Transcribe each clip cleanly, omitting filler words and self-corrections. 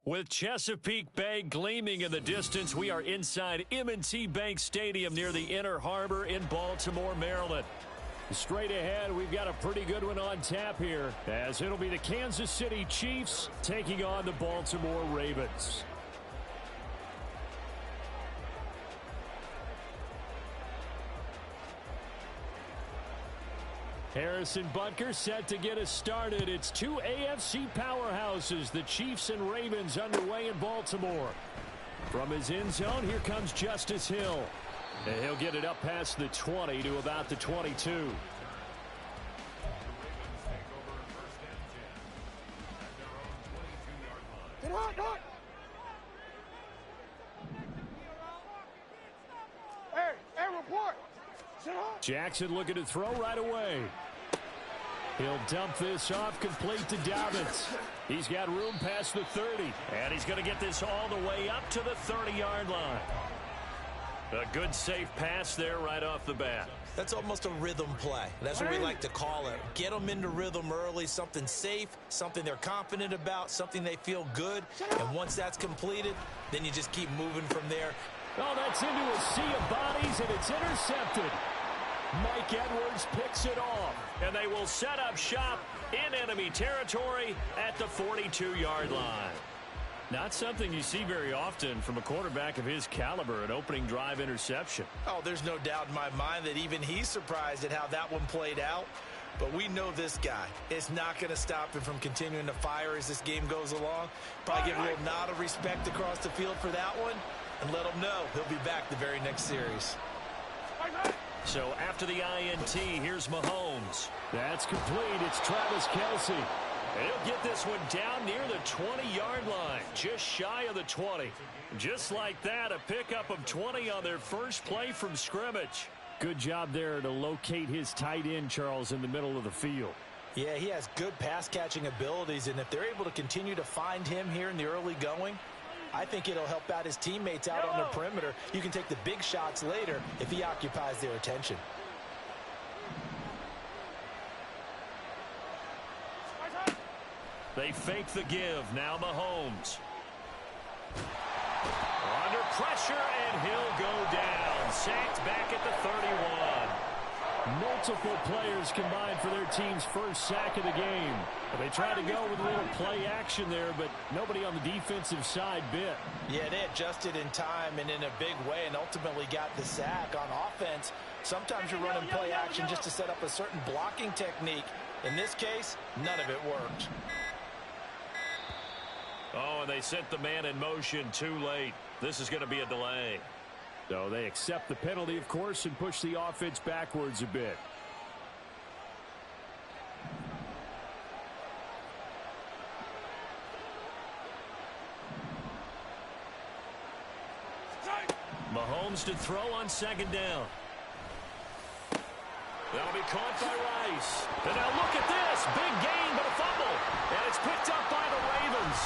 With Chesapeake Bay gleaming in the distance, we are inside M&T Bank Stadium near the Inner Harbor in Baltimore, Maryland. Straight ahead, we've got a pretty good one on tap here, as it'll be the Kansas City Chiefs taking on the Baltimore Ravens. Harrison Butker set to get us started. It's two AFC powerhouses, the Chiefs and Ravens, underway in Baltimore. From his end zone, here comes Justice Hill. And he'll get it up past the 20 to about the 22. Hey, report. Jackson looking to throw right away. He'll dump this off complete to Dobbins. He's got room past the 30. And he's going to get this all the way up to the 30-yard line. A good safe pass there right off the bat. That's almost a rhythm play. That's what we like to call it. Get them into rhythm early, something safe, something they're confident about, something they feel good. And once that's completed, then you just keep moving from there. Oh, that's into a sea of bodies, and it's intercepted. Mike Edwards picks it off. And they will set up shop in enemy territory at the 42-yard line. Not something you see very often from a quarterback of his caliber, an opening drive interception. Oh, there's no doubt in my mind that even he's surprised at how that one played out. But we know this guy is not going to stop him from continuing to fire as this game goes along. Probably give a little nod of respect across the field for that one and let him know he'll be back the very next series. So after the INT, here's Mahomes. That's complete. It's Travis Kelce. He'll get this one down near the 20-yard line, just shy of the 20. Just like that, a pickup of 20 on their first play from scrimmage. Good job there to locate his tight end, Charles, in the middle of the field. Yeah, he has good pass-catching abilities, and if they're able to continue to find him here in the early going, I think it'll help out his teammates out on the perimeter. You can take the big shots later if he occupies their attention. They fake the give. Now Mahomes. Under pressure, and he'll go down. Sacked back at the 31. Multiple players combined for their team's first sack of the game. They tried to go with a little play action there, but nobody on the defensive side bit. Yeah, they adjusted in time and in a big way and ultimately got the sack. On offense, sometimes you're running play action just to set up a certain blocking technique. In this case, none of it worked. Oh, and they sent the man in motion too late. This is going to be a delay. So they accept the penalty, of course, and push the offense backwards a bit. Mahomes to throw on second down. That'll be caught by Rice. And now look at this. Big gain, but a fumble. And it's picked up by the Ravens.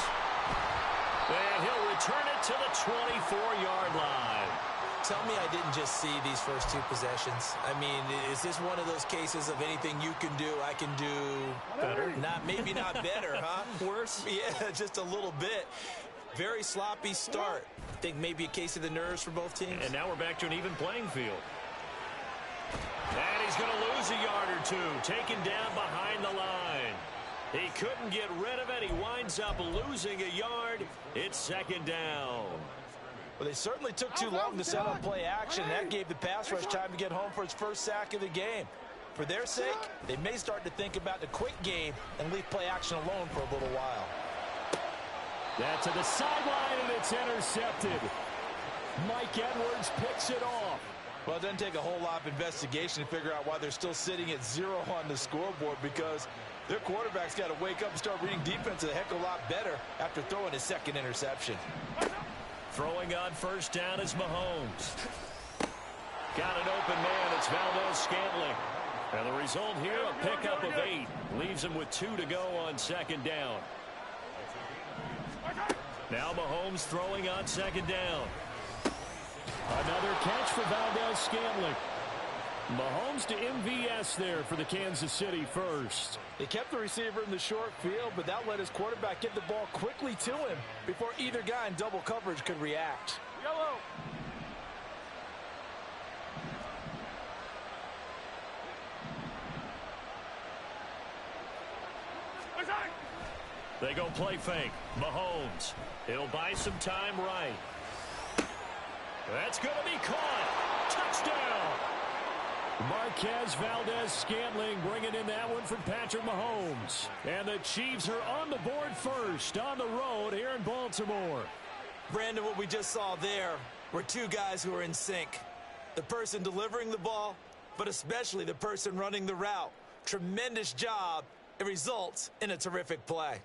And he'll return it to the 24-yard line. Tell me I didn't just see these first two possessions. I mean, is this one of those cases of anything you can do, I can do better? Maybe not better, huh? Worse? Yeah, just a little bit. Very sloppy start. I think maybe a case of the nerves for both teams. And now we're back to an even playing field. And he's going to lose a yard or two, taken down behind the line. He couldn't get rid of it. He winds up losing a yard. It's second down. Well, they certainly took too long to set up play action. That gave the pass rush time to get home for its first sack of the game. For their sake, they may start to think about the quick game and leave play action alone for a little while. That's to the sideline, and it's intercepted. Mike Edwards picks it off. Well, it doesn't take a whole lot of investigation to figure out why they're still sitting at 0 on the scoreboard, because their quarterback's got to wake up and start reading defense a heck of a lot better after throwing his second interception. Throwing on first down is Mahomes. Got an open man. It's Valdez-Scantling. And the result here, a pickup of 8. Leaves him with 2 to go on second down. Now Mahomes throwing on second down. Another catch for Valdez-Scantling. Mahomes to MVS there for the Kansas City first. They kept the receiver in the short field, but that let his quarterback get the ball quickly to him before either guy in double coverage could react. Yellow. They go play fake. Mahomes. He'll buy some time right. That's going to be caught. Touchdown. Marquez Valdez-Scantling bringing in that one from Patrick Mahomes. And the Chiefs are on the board first on the road here in Baltimore. Brandon, what we just saw there were two guys who are in sync. The person delivering the ball, but especially the person running the route. Tremendous job. It results in a terrific play.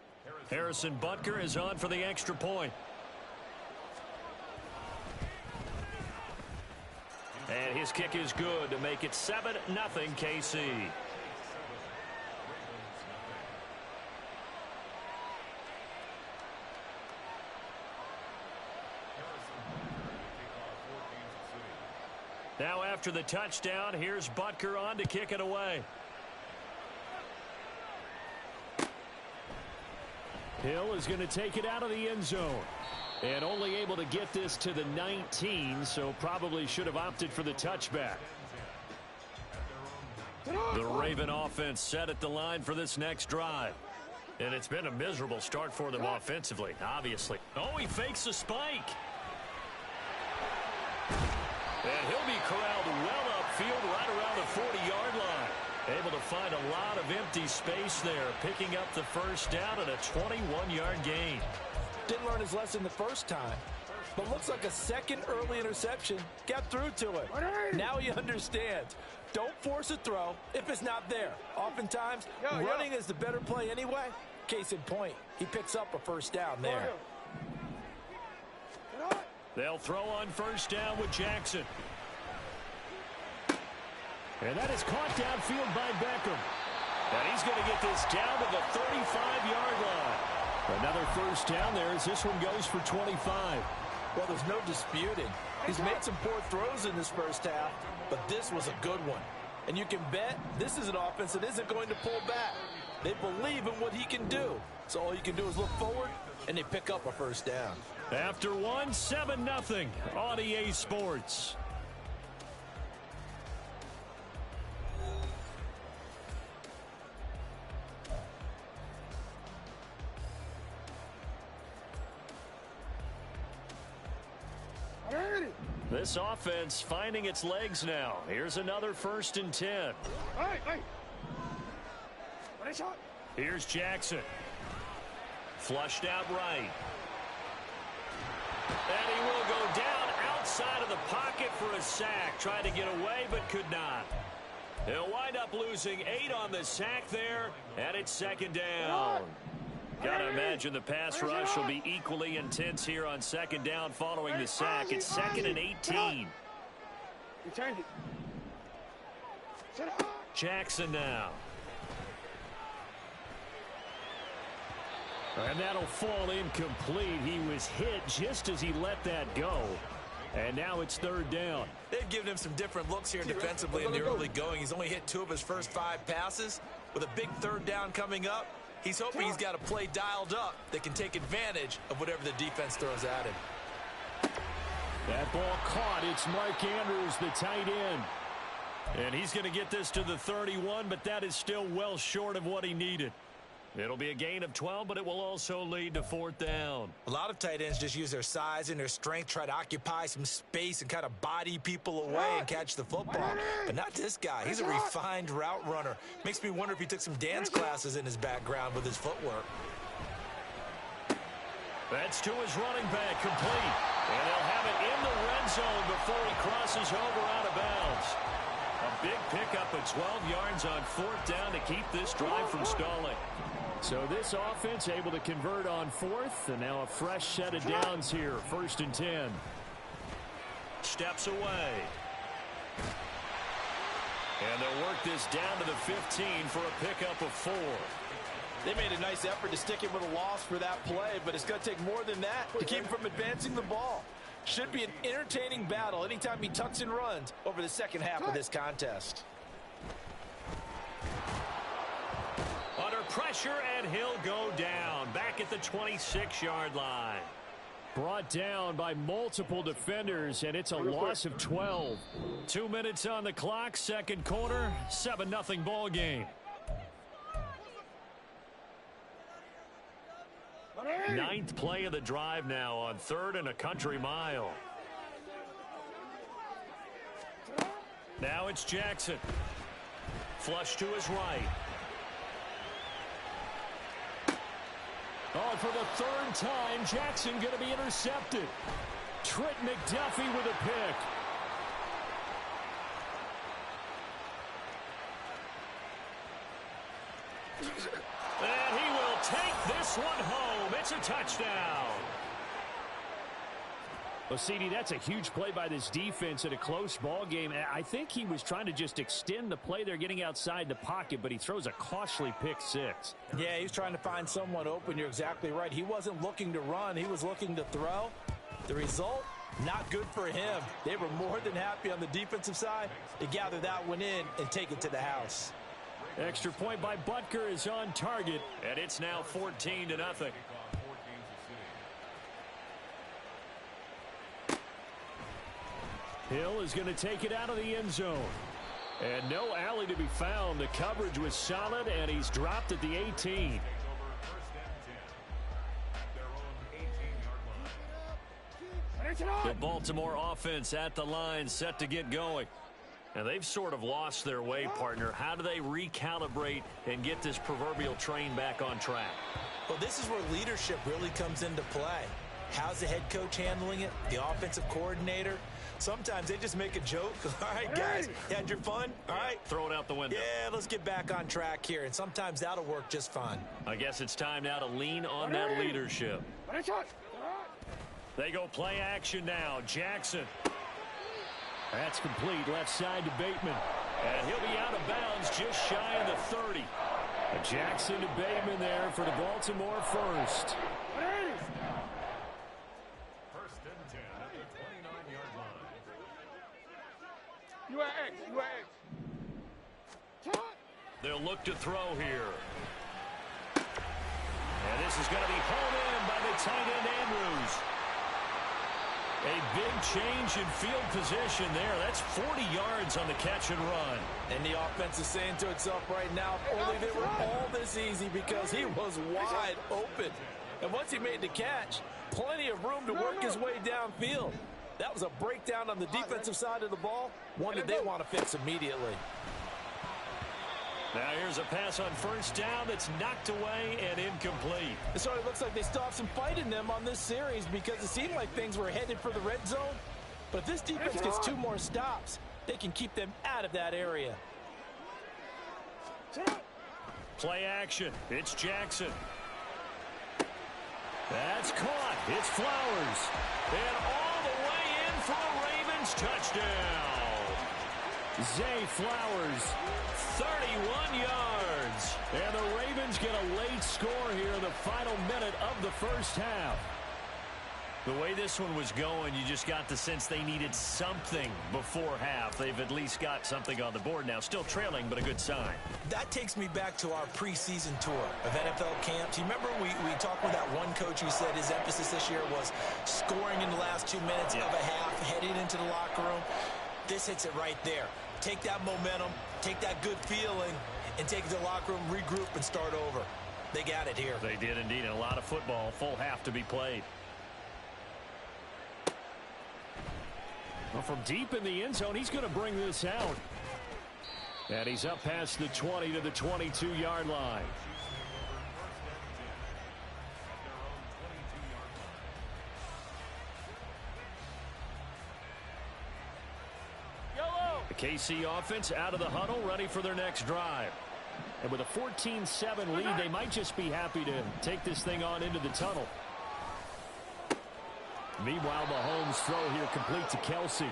Harrison Butker is on for the extra point. And his kick is good to make it 7-0 KC. Now after the touchdown, here's Butker on to kick it away. Hill is going to take it out of the end zone. And only able to get this to the 19, so probably should have opted for the touchback. The Raven offense set at the line for this next drive. And it's been a miserable start for them offensively, obviously. Oh, he fakes a spike. And he'll be corralled well upfield right around the 40-yard line. Able to find a lot of empty space there, picking up the first down and a 21-yard gain. Didn't learn his lesson the first time, but looks like a second early interception got through to him. Now he understands. Don't force a throw if it's not there. Oftentimes, running is the better play anyway. Case in point, he picks up a first down there. They'll throw on first down with Jackson. And that is caught downfield by Beckham. And he's going to get this down to the 35-yard line. Another first down there as this one goes for 25. Well, there's no disputing. He's made some poor throws in this first half, but this was a good one. And you can bet this is an offense that isn't going to pull back. They believe in what he can do. So all you can do is look forward, and they pick up a first down. After one, 7-0 on EA Sports. This offense finding its legs now. Here's another 1st and 10. Here's Jackson. Flushed out right. And he will go down outside of the pocket for a sack. Tried to get away but could not. He'll wind up losing 8 on the sack there, and it's 2nd down. Gotta imagine the pass rush will be equally intense here on 2nd down following the sack. It's 2nd and 18. Jackson now. And that'll fall incomplete. He was hit just as he let that go. And now it's 3rd down. They've given him some different looks here defensively in the early going. He's only hit 2 of his first 5 passes. With a big 3rd down coming up, he's hoping he's got a play dialed up that can take advantage of whatever the defense throws at him. That ball caught. It's Mark Andrews, the tight end. And he's going to get this to the 31, but that is still well short of what he needed. It'll be a gain of 12, but it will also lead to 4th down. A lot of tight ends just use their size and their strength, try to occupy some space and kind of body people away and catch the football. But not this guy. He's a refined route runner. Makes me wonder if he took some dance classes in his background with his footwork. That's to his running back, complete. And they'll have it in the red zone before he crosses over out of bounds. A big pickup of 12 yards on 4th down to keep this drive from stalling. So this offense able to convert on 4th, and now a fresh set of downs here, 1st and 10. Steps away. And they'll work this down to the 15 for a pickup of 4. They made a nice effort to stick him with a loss for that play, but it's going to take more than that to keep him from advancing the ball. Should be an entertaining battle anytime he tucks and runs over the second half of this contest. Under pressure, and he'll go down. Back at the 26-yard line. Brought down by multiple defenders, and it's a loss of 12. 2 minutes on the clock, second quarter, 7-0 ball game. Ninth play of the drive now on 3rd and a country mile. Now it's Jackson. Flush to his right. Oh, for the 3rd time, Jackson going to be intercepted. Trent McDuffie with a pick. And he will take this one home. It's a touchdown. Well, CD, that's a huge play by this defense in a close ball game. I think he was trying to just extend the play. They're getting outside the pocket, but he throws a costly pick six. Yeah, he's trying to find someone open. You're exactly right. He wasn't looking to run. He was looking to throw. The result, not good for him. They were more than happy on the defensive side to gather that one in and take it to the house. Extra point by Butker is on target, and it's now 14-0. Hill is going to take it out of the end zone. And no alley to be found. The coverage was solid, and he's dropped at the 18. The Baltimore offense at the line, set to get going. And they've sort of lost their way, partner. How do they recalibrate and get this proverbial train back on track? Well, this is where leadership really comes into play. How's the head coach handling it? The offensive coordinator? Sometimes they just make a joke. All right, guys, you had your fun? All right. Throw it out the window. Yeah, let's get back on track here. And sometimes that'll work just fine. I guess it's time now to lean on that leadership. They go play action now. Jackson. That's complete. Left side to Bateman. And he'll be out of bounds just shy of the 30. Jackson to Bateman there for the Baltimore first. They'll look to throw here. And this is going to be hauled in by the tight end Andrews. A big change in field position there. That's 40 yards on the catch and run. And the offense is saying to itself right now, if only they were all this easy, because he was wide open. And once he made the catch, plenty of room to work his way downfield. That was a breakdown on the defensive side of the ball, one that they want to fix immediately. Now here's a pass on first down that's knocked away and incomplete. It sort of looks like they still have some fight in them on this series, because it seemed like things were headed for the red zone. But if this defense gets 2 more stops, they can keep them out of that area. Play action. It's Jackson. That's caught. It's Flowers. And all the way in for a Ravens touchdown. Zay Flowers, 31 yards. And the Ravens get a late score here in the final minute of the first half. The way this one was going, you just got the sense they needed something before half. They've at least got something on the board now. Still trailing, but a good sign. That takes me back to our preseason tour of NFL camps. You remember we talked with that one coach who said his emphasis this year was scoring in the last 2 minutes of a half, heading into the locker room. This hits it right there. Take that momentum, take that good feeling, and take it to the locker room, regroup, and start over. They got it here. They did indeed, and a lot of football, full half to be played. Well, from deep in the end zone, he's going to bring this out. And he's up past the 20 to the 22-yard line. The KC offense out of the huddle, ready for their next drive. And with a 14-7 lead, they might just be happy to take this thing on into the tunnel. Meanwhile, Mahomes' throw here complete to Kelsey.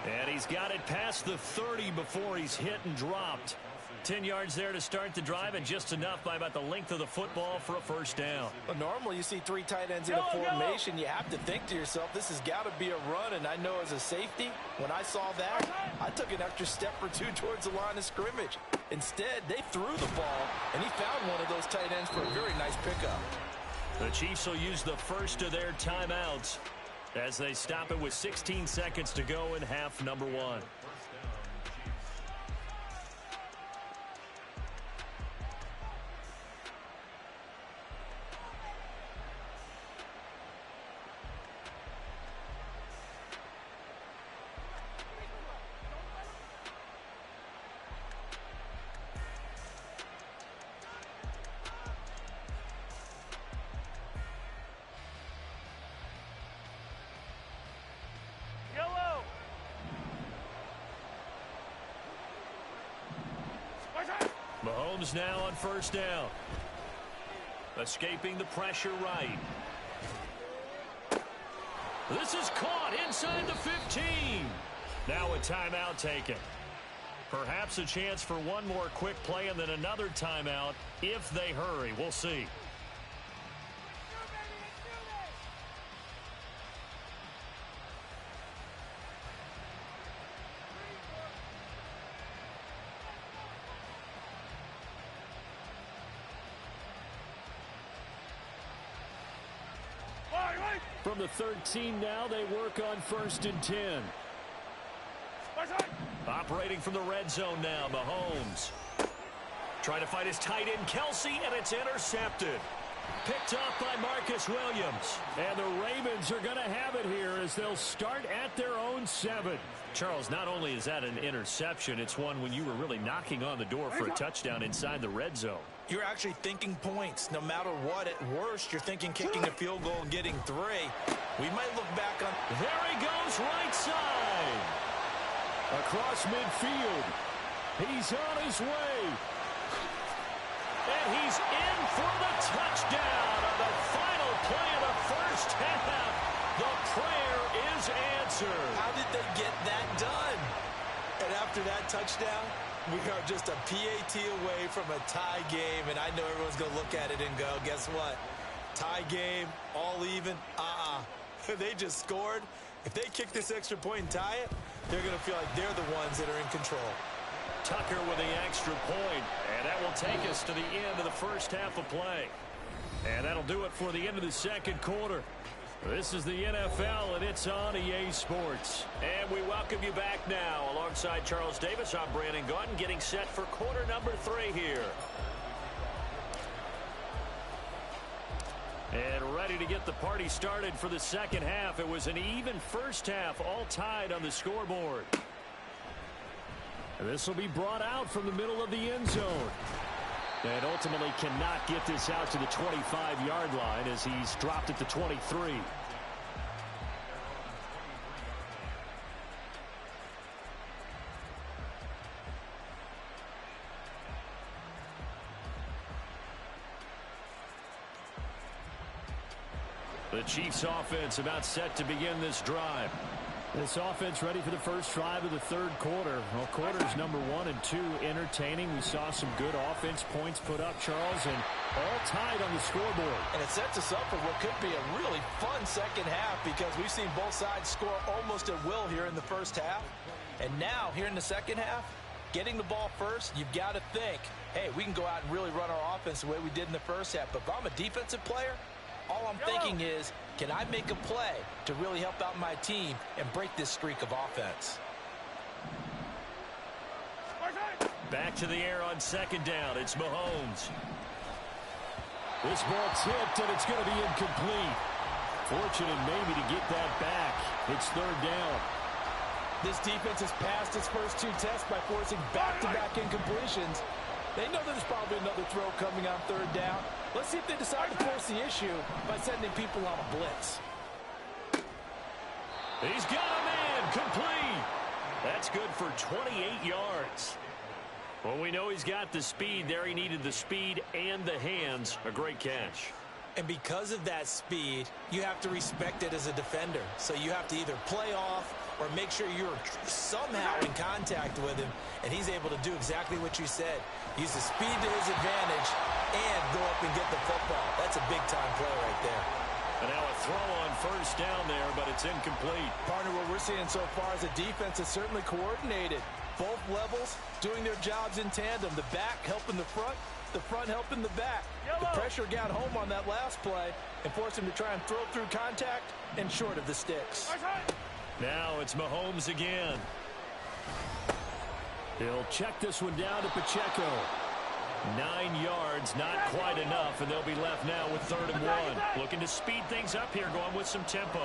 And he's got it past the 30 before he's hit and dropped. 10 yards there to start the drive, and just enough by about the length of the football for a first down. Well, normally you see 3 tight ends in a formation. You have to think to yourself, this has got to be a run. And I know as a safety, when I saw that, I took an extra step or 2 towards the line of scrimmage. Instead, they threw the ball, and he found one of those tight ends for a very nice pickup. The Chiefs will use the first of their timeouts as they stop it with 16 seconds to go in half number 1. Mahomes now on first down. Escaping the pressure right. This is caught inside the 15. Now a timeout taken. Perhaps a chance for one more quick play and then another timeout if they hurry. We'll see. From the 13 now, they work on 1st and 10. Operating from the red zone now, Mahomes. Trying to find his tight end, Kelsey, and it's intercepted. Picked up by Marcus Williams. And the Ravens are going to have it here as they'll start at their own 7. Charles, not only is that an interception, it's one when you were really knocking on the door for a touchdown inside the red zone. You're actually thinking points. No matter what, at worst, you're thinking kicking a field goal and getting 3. We might look back on... There he goes, right side. Across midfield. He's on his way. And he's in for the touchdown on the final play of the first half. The prayer is answered. How did they get that done? And after that touchdown, we are just a PAT away from a tie game, and I know everyone's going to look at it and go, guess what? Tie game, all even, They just scored. If they kick this extra point and tie it, they're going to feel like they're the ones that are in control. Tucker with the extra point, and that will take us to the end of the first half of play. And that'll do it for the end of the second quarter. This is the NFL, and it's on EA Sports. And we welcome you back now. Alongside Charles Davis, I'm Brandon Gaudin, getting set for quarter number 3 here. And ready to get the party started for the second half. It was an even first half, all tied on the scoreboard. And this will be brought out from the middle of the end zone. And ultimately cannot get this out to the 25-yard line as he's dropped at the 23. The Chiefs offense about set to begin this drive. This offense ready for the first drive of the third quarter. Well, quarters number 1 and 2 entertaining. We saw some good offense points put up, Charles, and all tied on the scoreboard. And it sets us up for what could be a really fun second half because we've seen both sides score almost at will here in the first half. And now, here in the second half, getting the ball first, you've got to think, hey, we can go out and really run our offense the way we did in the first half. But if I'm a defensive player, all I'm thinking is, can I make a play to really help out my team and break this streak of offense? Back to the air on second down. It's Mahomes. This ball tipped, and it's going to be incomplete. Fortunate maybe to get that back. It's third down. This defense has passed its first 2 tests by forcing back-to-back incompletions. They know there's probably another throw coming on third down. Let's see if they decide to force the issue by sending people on a blitz. He's got a man complete. That's good for 28 yards. Well, we know he's got the speed there. He needed the speed and the hands. A great catch. And because of that speed, you have to respect it as a defender. So you have to either play off or make sure you're somehow in contact with him, and he's able to do exactly what you said. Use the speed to his advantage and go up and get the football. That's a big-time play right there. And now a throw on first down there, but it's incomplete. Partner, what we're seeing so far is the defense is certainly coordinated. Both levels doing their jobs in tandem. The back helping the front helping the back. The pressure got home on that last play and forced him to try and throw through contact and short of the sticks. Now it's Mahomes again. He'll check this one down to Pacheco. 9 yards, not quite enough, and they'll be left now with 3rd and 1. Looking to speed things up here, going with some tempo.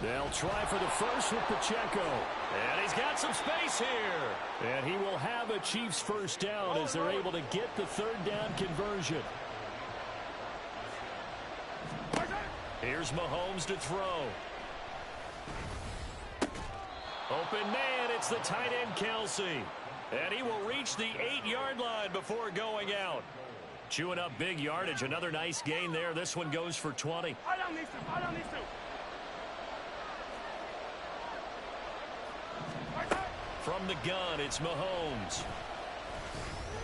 They'll try for the first with Pacheco. And he's got some space here. And he will have a Chiefs first down as they're able to get the 3rd down conversion. Here's Mahomes to throw. Open man, it's the tight end Kelsey. And he will reach the 8-yard line before going out. Chewing up big yardage. Another nice gain there. This one goes for 20. From the gun, it's Mahomes.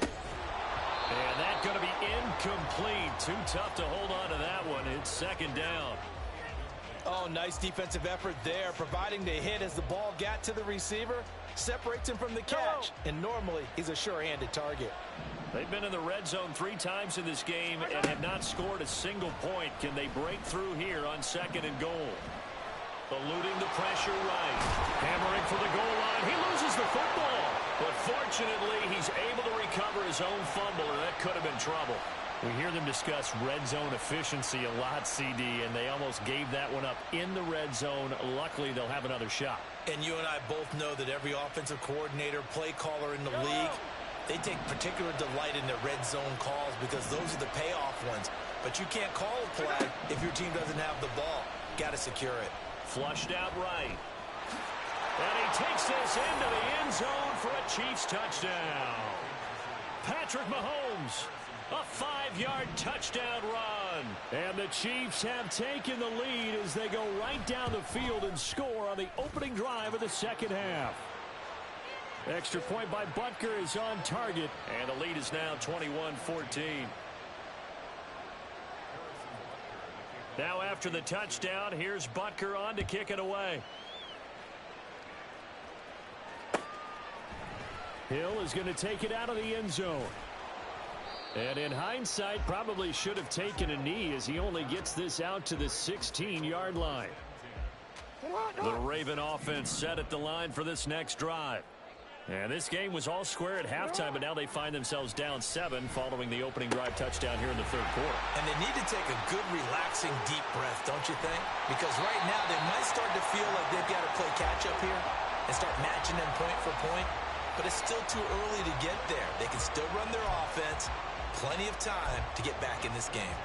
And that's going to be incomplete. Too tough to hold on to that one. It's 2nd down. Oh, nice defensive effort there, providing the hit as the ball got to the receiver, separates him from the catch, and normally he's a sure-handed target. They've been in the red zone 3 times in this game and have not scored a single point. Can they break through here on 2nd and goal? Eluding the pressure right. Hammering for the goal line. He loses the football. But fortunately, he's able to recover his own fumble, and that could have been trouble. We hear them discuss red zone efficiency a lot, CD, and they almost gave that one up in the red zone. Luckily, they'll have another shot. And you and I both know that every offensive coordinator, play caller in the league, they take particular delight in their red zone calls because those are the payoff ones. But you can't call a play if your team doesn't have the ball. Got to secure it. Flushed out right. And he takes this into the end zone for a Chiefs touchdown. Patrick Mahomes, a 5-yard touchdown run. And the Chiefs have taken the lead as they go right down the field and score on the opening drive of the 2nd half. Extra point by Butker is on target, and the lead is now 21-14. Now after the touchdown, here's Butker on to kick it away. Hill is going to take it out of the end zone. And in hindsight, probably should have taken a knee as he only gets this out to the 16-yard line. The Raven offense set at the line for this next drive. And this game was all square at halftime, but now they find themselves down 7 following the opening drive touchdown here in the 3rd quarter. And they need to take a good, relaxing, deep breath, don't you think? Because right now they might start to feel like they've got to play catch-up here and start matching them point for point. But it's still too early to get there. They can still run their offense. Plenty of time to get back in this game.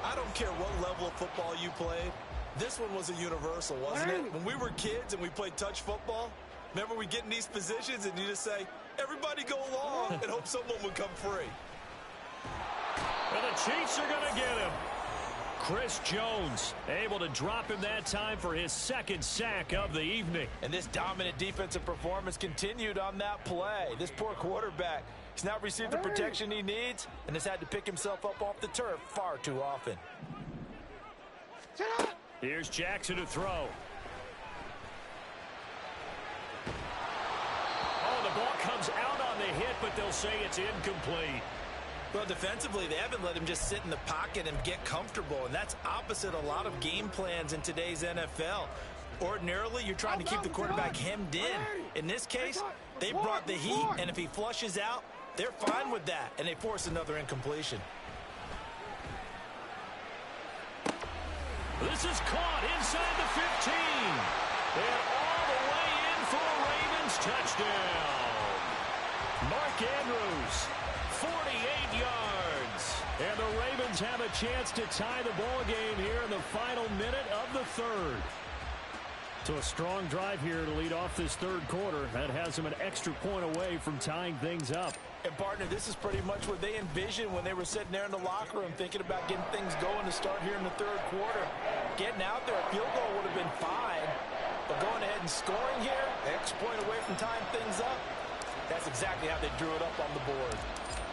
I don't care what level of football you played. This one was a universal, wasn't it? When we were kids and we played touch football, remember we get in these positions and you just say, everybody go along and hope someone would come free. And the Chiefs are going to get him. Chris Jones able to drop him that time for his 2nd sack of the evening. And this dominant defensive performance continued on that play. This poor quarterback, he's not received the protection he needs and has had to pick himself up off the turf far too often. Here's Jackson to throw. Oh, the ball comes out on the hit, but they'll say it's incomplete. Well, defensively, they haven't let him just sit in the pocket and get comfortable, and that's opposite a lot of game plans in today's NFL. Ordinarily, you're trying to keep the quarterback hemmed in. In this case, they brought the heat, and if he flushes out, they're fine with that, and they force another incompletion. This is caught inside the 15. And all the way in for a Ravens touchdown. Mark Andrews, 48 yards. And the Ravens have a chance to tie the ball game here in the final minute of the 3rd. So a strong drive here to lead off this third quarter. That has them an extra point away from tying things up. And, partner, this is pretty much what they envisioned when they were sitting there in the locker room thinking about getting things going to start here in the third quarter. Getting out there, a field goal would have been fine. But going ahead and scoring here, an extra point away from tying things up, that's exactly how they drew it up on the board.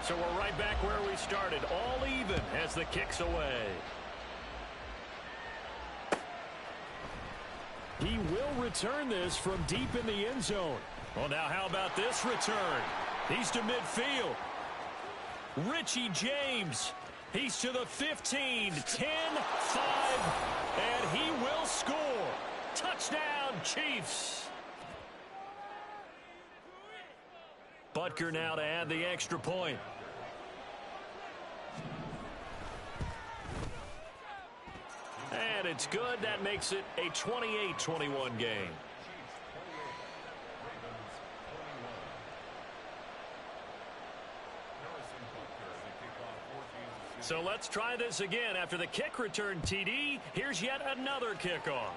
So we're right back where we started, all even as the kick's away. He will return this from deep in the end zone. Well, now how about this return? He's to midfield. Richie James. He's to the 15, 10, 5, and he will score. Touchdown, Chiefs. Butker now to add the extra point. And it's good. That makes it a 28-21 game. So let's try this again. After the kick return TD, here's yet another kickoff.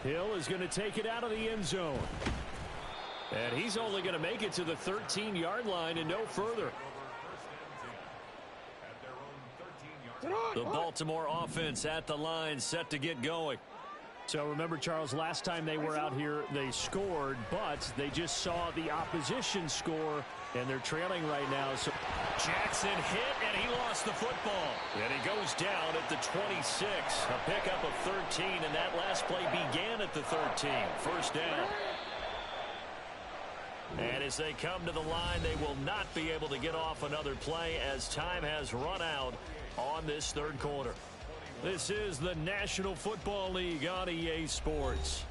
Hill is going to take it out of the end zone. And he's only going to make it to the 13-yard line and no further. The Baltimore offense at the line, set to get going. So remember, Charles, last time they were out here, they scored, but they just saw the opposition score, and they're trailing right now. So Jackson hit, and he lost the football. And he goes down at the 26. A pickup of 13, and that last play began at the 13. First down. And as they come to the line, they will not be able to get off another play as time has run out on this third quarter. This is the National Football League on EA Sports.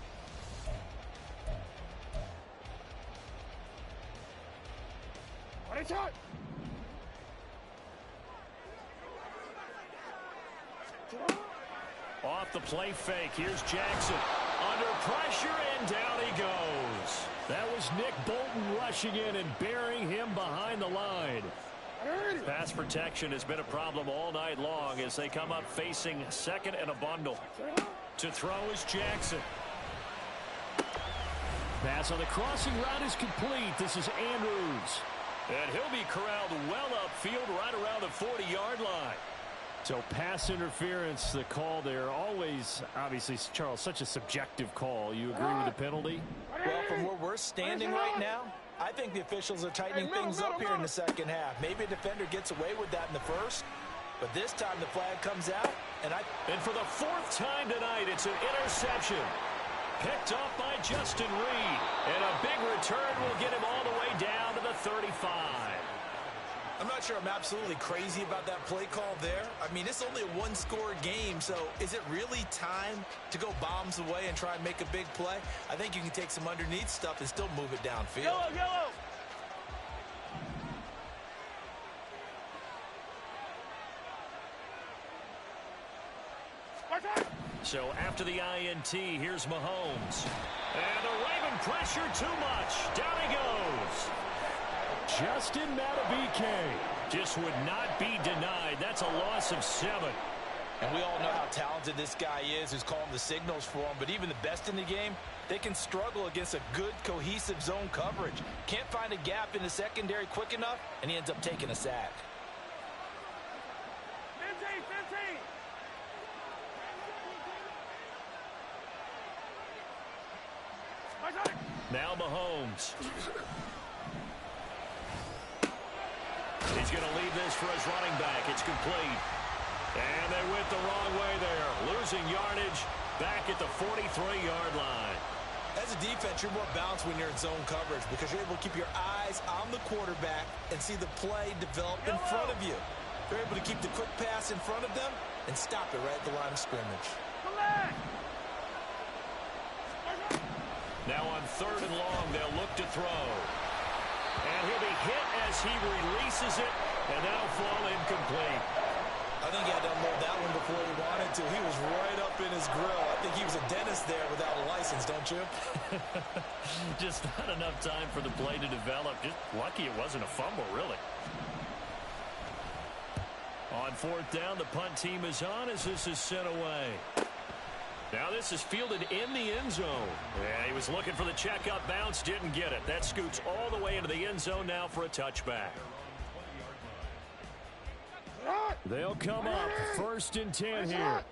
Off the play fake. Here's Jackson. Under pressure, and down he goes. That was Nick Bolton rushing in and burying him behind the line. Pass protection has been a problem all night long as they come up facing second and a bundle. To throw is Jackson. Pass on the crossing route is complete. This is Andrews. And he'll be corralled well upfield right around the 40-yard line. So pass interference, the call there. Always, obviously, Charles, such a subjective call. You agree with the penalty? Well, from where we're standing right now, I think the officials are tightening things up here in the second half. Maybe a defender gets away with that in the first, but this time the flag comes out, and for the fourth time tonight, it's an interception. Picked up by Justin Reed, and a big return will get him all the way down to the 35. I'm not sure I'm absolutely crazy about that play call there. I mean, it's only a one-score game, so is it really time to go bombs away and try and make a big play? I think you can take some underneath stuff and still move it downfield. Yellow! So after the INT, here's Mahomes. And the Raven pressure too much. Down he goes. Justin Madubuike just would not be denied. That's a loss of 7. And we all know how talented this guy is who's calling the signals for him. But even the best in the game, they can struggle against a good, cohesive zone coverage. Can't find a gap in the secondary quick enough, and he ends up taking a sack. Now Mahomes. He's going to leave this for his running back. It's complete. And they went the wrong way there. Losing yardage back at the 43-yard line. As a defense, you're more balanced when you're in zone coverage because you're able to keep your eyes on the quarterback and see the play develop in front of you. They're able to keep the quick pass in front of them and stop it right at the line of scrimmage. Now on third and long, they'll look to throw. And he'll be hit as he releases it, and that'll fall incomplete. I think he had to unload that one before he wanted to. He was right up in his grill. I think he was a dentist there without a license, don't you? Just not enough time for the play to develop. Just lucky it wasn't a fumble, really. On fourth down, the punt team is on as this is sent away. Now this is fielded in the end zone. And he was looking for the checkup bounce, didn't get it. That scoots all the way into the end zone now for a touchback. They'll come up 1st and 10 here.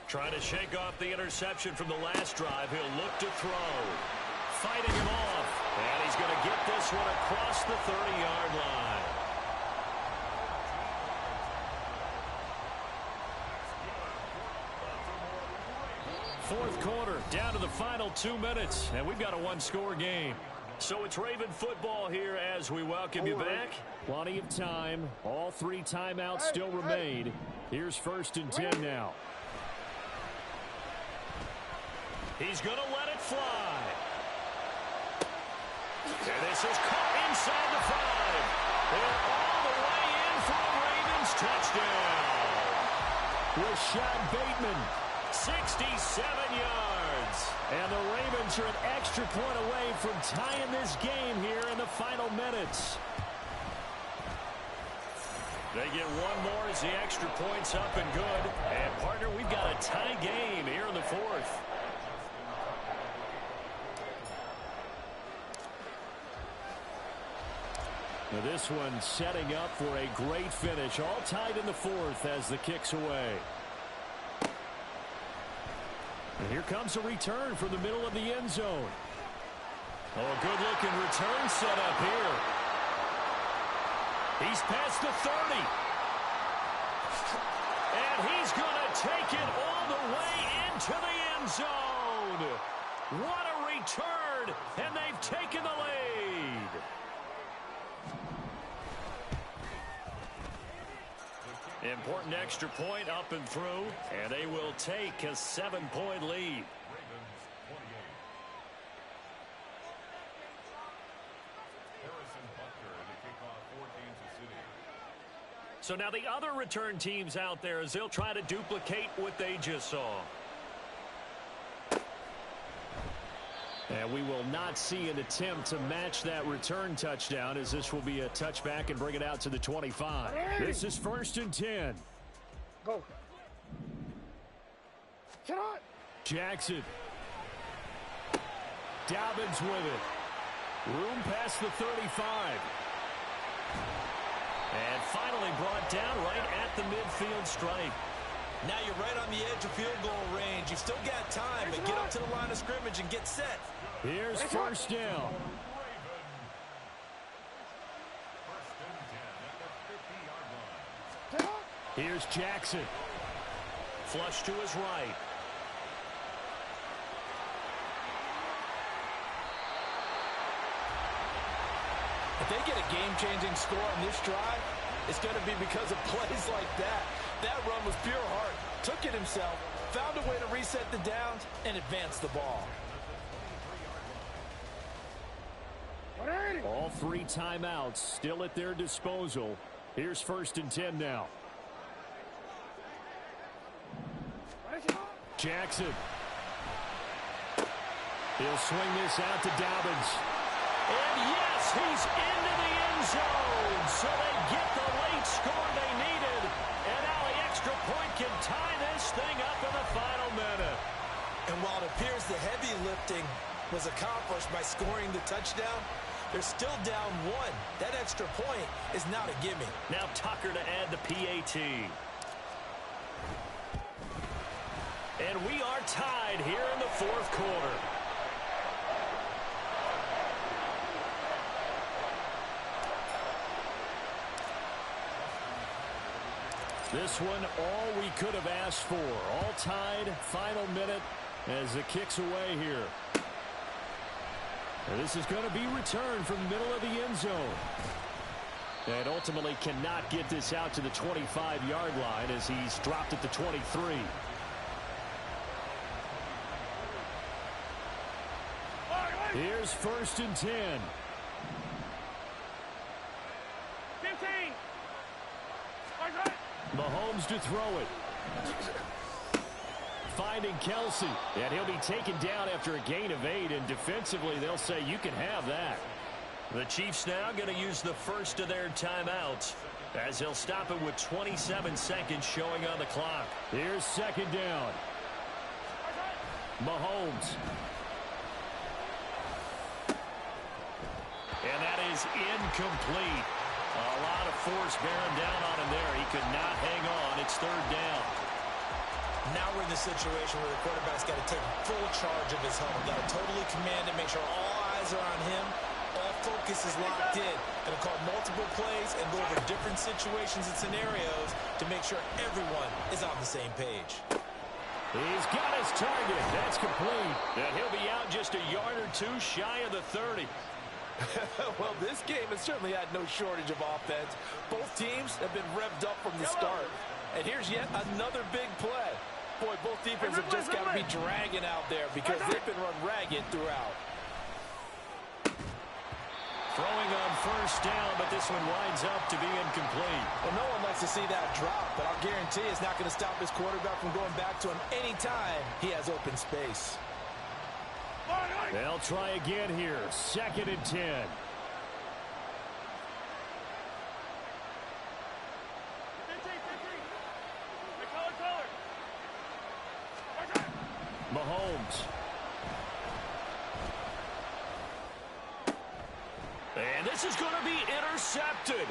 Trying to shake off the interception from the last drive. He'll look to throw. Fighting him off. And he's going to get this one across the 30-yard line. Fourth quarter, down to the final 2 minutes, and we've got a one-score game. So it's Raven football here as we welcome you back. Plenty of time. All 3 timeouts still remain. Here's 1st and 10 now. He's going to let it fly. And this is caught inside the 5. And all the way in for a Ravens touchdown. Rashad Bateman, 67 yards. And the Ravens are an extra point away from tying this game here in the final minutes. They get one more as the extra point's up and good. And, partner, we've got a tie game here in the 4th. Now this one setting up for a great finish. All tied in the 4th as the kick's away. And here comes a return from the middle of the end zone. Oh, a good-looking return set up here. He's past the 30. And he's going to take it all the way into the end zone. What a return, and they've taken the lead. Important extra point up and through, and they will take a 7-point lead. So now the other return teams out there as they'll try to duplicate what they just saw. And we will not see an attempt to match that return touchdown as this will be a touchback and bring it out to the 25. This is 1st and 10. Go. Jackson. Dobbins with it. Room past the 35. And finally brought down right at the midfield stripe. Now you're right on the edge of field goal range. You've still got time, but get up to the line of scrimmage and get set. Here's 1st down. Here's Jackson. Flush to his right. If they get a game-changing score on this drive, it's going to be because of plays like that. That run was pure heart. Took it himself, found a way to reset the downs, and advance the ball. All 3 timeouts still at their disposal. Here's 1st and 10 now. Jackson. He'll swing this out to Dobbins. And yes, he's into the end zone. So they get the late score they needed. And now the extra point can tie this thing up in the final minute. And while it appears the heavy lifting was accomplished by scoring the touchdown, they're still down 1. That extra point is not a gimme. Now Tucker to add the PAT. And we are tied here in the 4th quarter. This one, all we could have asked for. All tied, final minute as the kick's away here. And this is going to be returned from the middle of the end zone. And ultimately cannot get this out to the 25-yard line as he's dropped at the 23. Here's 1st and 10. 15. Mahomes to throw it. Finding Kelsey. And he'll be taken down after a gain of 8. And defensively, they'll say you can have that. The Chiefs now going to use the first of their timeouts. As he'll stop it with 27 seconds showing on the clock. Here's second down. Mahomes. And that is incomplete. A lot of force bearing down on him there. He could not hang on. It's third down. Now we're in the situation where the quarterback's got to take full charge of his huddle. Got to totally command it, make sure all eyes are on him. All focus is locked in. Going to call multiple plays and go over different situations and scenarios to make sure everyone is on the same page. He's got his target. That's complete. And he'll be out just a yard or two shy of the 30. Well, this game has certainly had no shortage of offense. Both teams have been revved up from the start. And here's yet another big play. Boy, both defenses have just got to be dragging out there because they've been run ragged throughout. Throwing on first down, but this one winds up to be incomplete. Well, no one likes to see that drop, but I'll guarantee it's not going to stop his quarterback from going back to him anytime he has open space. They'll try again here. Second and 10. Mahomes. And this is going to be intercepted.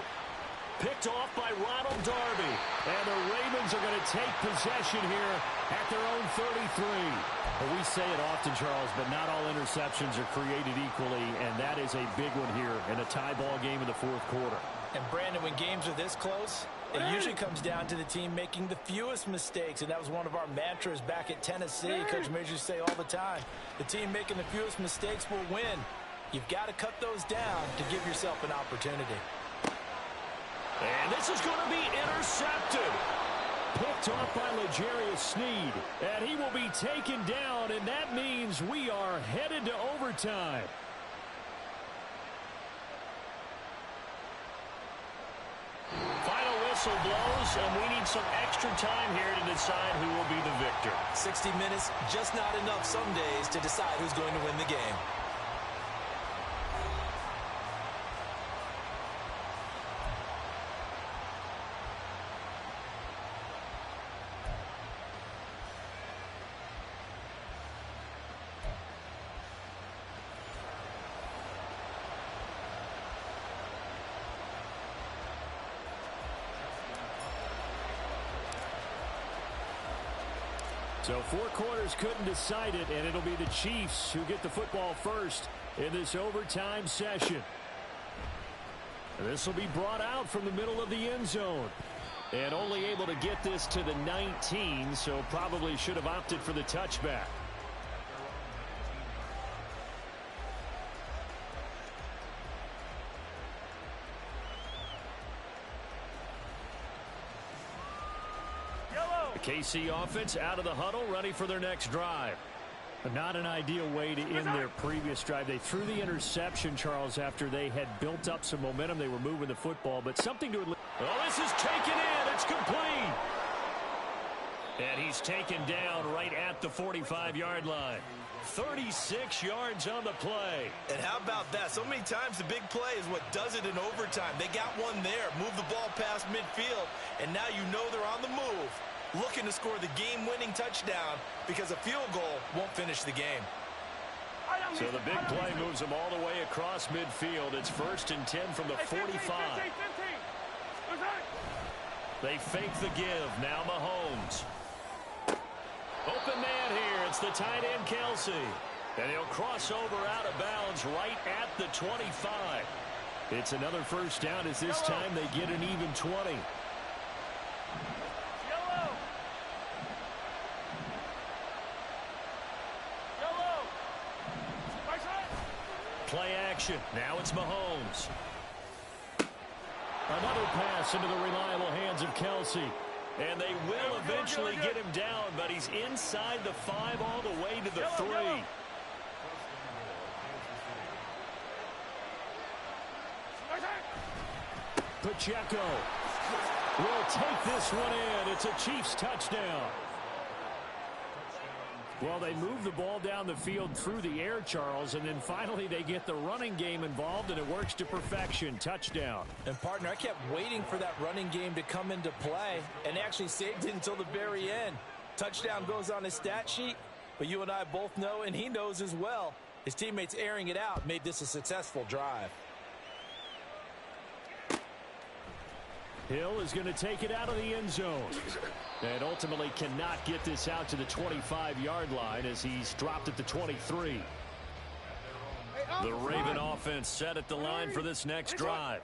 Picked off by Ronald Darby. And the Ravens are going to take possession here at their own 33. Well, we say it often, Charles, but not all interceptions are created equally, and that is a big one here in a tie ball game in the fourth quarter. And, Brandon, when games are this close, it usually comes down to the team making the fewest mistakes, and that was one of our mantras back at Tennessee. Coach Majors used to say all the time, the team making the fewest mistakes will win. You've got to cut those down to give yourself an opportunity. And this is going to be intercepted. Picked off by L'Jarius Sneed. And he will be taken down, and that means we are headed to overtime. Final whistle blows, and we need some extra time here to decide who will be the victor. 60 minutes, just not enough some days to decide who's going to win the game. So 4 quarters couldn't decide it, and it'll be the Chiefs who get the football first in this overtime session. This will be brought out from the middle of the end zone. And only able to get this to the 19, so probably should have opted for the touchback. The KC offense out of the huddle, ready for their next drive. But not an ideal way to end their previous drive. They threw the interception, Charles, after they had built up some momentum. They were moving the football, but something to... Oh, this is taken in. It's complete. And he's taken down right at the 45-yard line. 36 yards on the play. And how about that? So many times the big play is what does it in overtime. They got one there, move the ball past midfield, and now you know they're on the move, looking to score the game-winning touchdown because a field goal won't finish the game. So the big play moves them all the way across midfield. It's 1st and 10 from the 45. They fake the give. Now Mahomes. Open man here. It's the tight end, Kelsey. And he'll cross over out of bounds right at the 25. It's another first down as this time they get an even 20. Play action. Now it's Mahomes. Another pass into the reliable hands of Kelsey. And they will eventually get him down, but he's inside the 5 all the way to the 3. Pacheco will take this one in. It's a Chiefs touchdown. Well, they move the ball down the field through the air, Charles, and then finally they get the running game involved, and it works to perfection. Touchdown. And, partner, I kept waiting for that running game to come into play and actually saved it until the very end. Touchdown goes on his stat sheet, but you and I both know, and he knows as well, his teammates airing it out made this a successful drive. Hill is going to take it out of the end zone. And ultimately cannot get this out to the 25-yard line as he's dropped at the 23. The Raven offense set at the line for this next drive.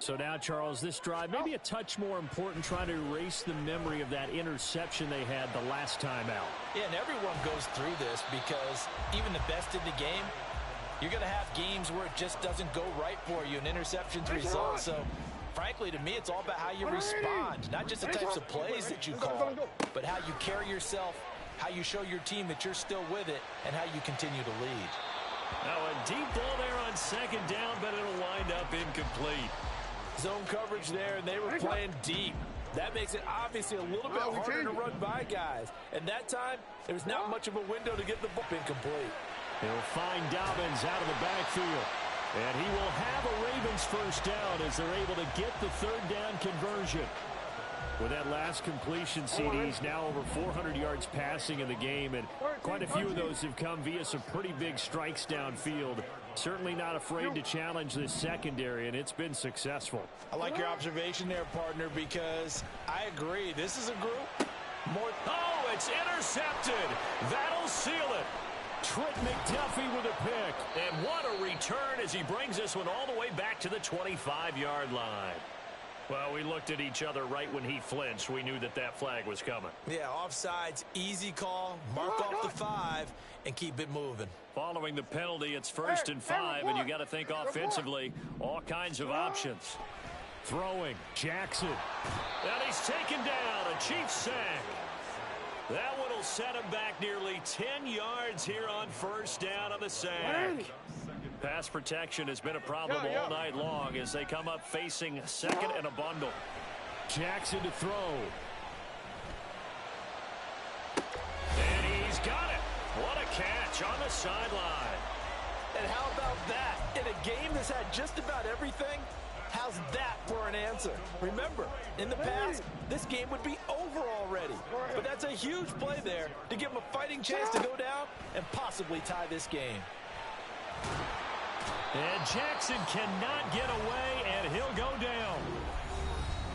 So now, Charles, this drive maybe a touch more important, trying to erase the memory of that interception they had the last time out. Yeah, and everyone goes through this because even the best in the game, you're going to have games where it just doesn't go right for you, and interceptions result. So, frankly, to me, it's all about how you respond, not just the types of plays that you call, but how you carry yourself, how you show your team that you're still with it, and how you continue to lead. Now a deep ball there on second down, but it'll wind up incomplete. Zone coverage there, and they were playing deep. That makes it obviously a little bit harder to run by guys. And that time, there was not much of a window to get the ball incomplete. He'll find Dobbins out of the backfield. And he will have a Ravens first down as they're able to get the third down conversion. With that last completion, CD's now over 400 yards passing in the game, and quite a few of those have come via some pretty big strikes downfield. Certainly not afraid to challenge this secondary, and it's been successful. I like your observation there, partner, because I agree. This is a group more... Oh, it's intercepted. That'll seal it. Trent McDuffie with a pick. And what a return as he brings this one all the way back to the 25-yard line. Well, we looked at each other right when he flinched. We knew that that flag was coming. Yeah, offsides, easy call, mark off the 5, and keep it moving. Following the penalty, it's 1st and 5, and you got to think offensively, all kinds of options. Throwing, Jackson. And he's taken down, a Chiefs sack. That one will set him back nearly 10 yards here on first down on the sack. Pass protection has been a problem all night long as they come up facing second and a bundle. Jackson to throw. And he's got it. What a catch on the sideline. And how about that? In a game that's had just about everything, how's that for an answer? Remember, in the past, this game would be over already. But that's a huge play there to give him a fighting chance to go down and possibly tie this game. And Jackson cannot get away, and he'll go down.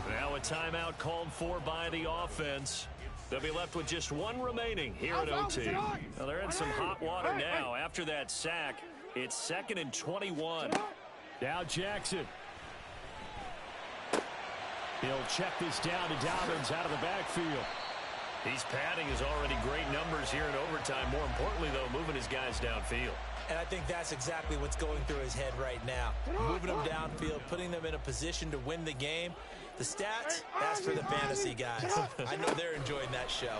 Now a timeout called for by the offense. They'll be left with just one remaining here at OT. Well, they're in some hot water now. After that sack, it's 2nd and 21. Now Jackson. He'll check this down to Dobbins out of the backfield. He's padding his already great numbers here in overtime. More importantly, though, moving his guys downfield. And I think that's exactly what's going through his head right now. Moving them downfield, putting them in a position to win the game. The stats, that's for the fantasy guys. I know they're enjoying that show.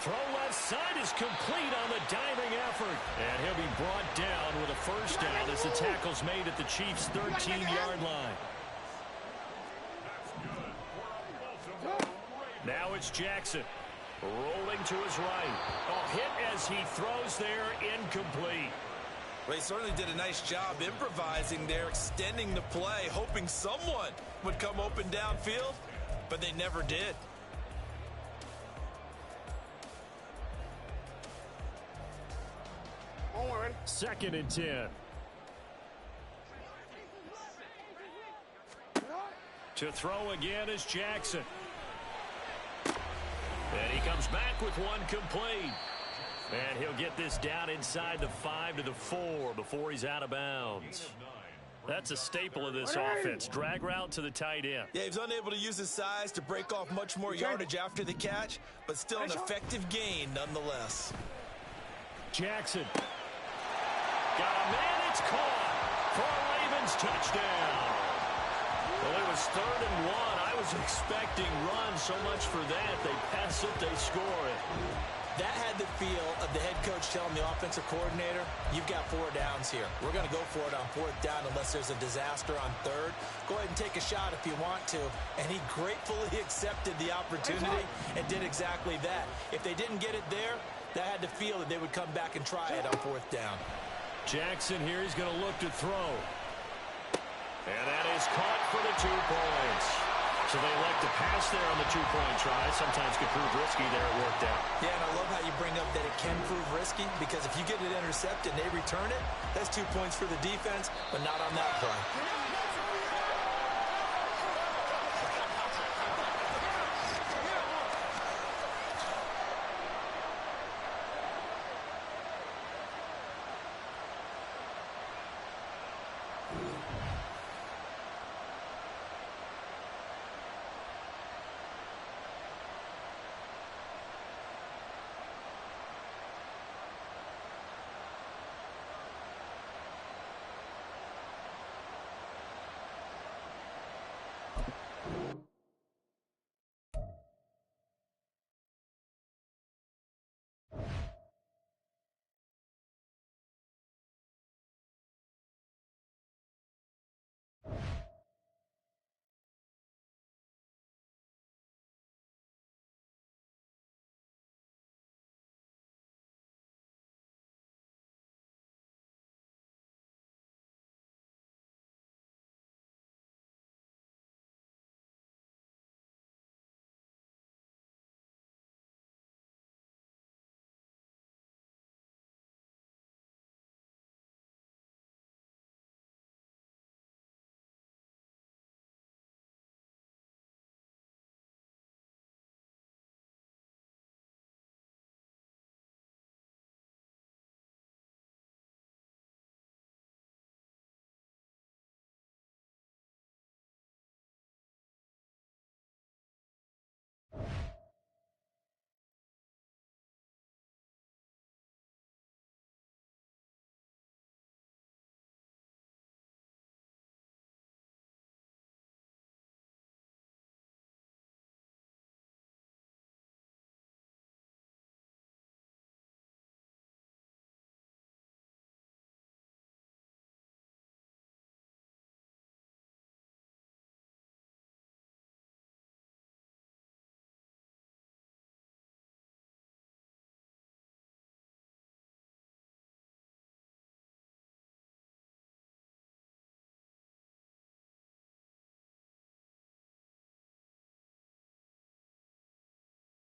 Throw left side is complete on the diving effort. And he'll be brought down with a first down as the tackle's made at the Chiefs' 13-yard line. Now it's Jackson. Rolling to his right. Oh, hit as he throws there, incomplete. Well, he certainly did a nice job improvising there, extending the play, hoping someone would come open downfield, but they never did. Second and 10. To throw again is Jackson. And he comes back with one complete. And he'll get this down inside the 5 to the 4 before he's out of bounds. That's a staple of this offense. Drag route to the tight end. Yeah, he was unable to use his size to break off much more yardage after the catch, but still an effective gain nonetheless. Jackson. Got a man, it's caught for a Ravens touchdown. Well, it was 3rd and 1. I was expecting run so much for that. They pass it, they score it. That had the feel of the head coach telling the offensive coordinator, you've got 4 downs here. We're going to go for it on 4th down unless there's a disaster on 3rd. Go ahead and take a shot if you want to. And he gratefully accepted the opportunity and did exactly that. If they didn't get it there, that had the feel that they would come back and try it on 4th down. Jackson here, he's going to look to throw. And that is caught for the 2 points. So they elect to pass there on the 2-point try. Sometimes could prove risky there. It worked out. Yeah, and I love how you bring up that it can prove risky, because if you get it intercepted and they return it, that's 2 points for the defense, but not on that play.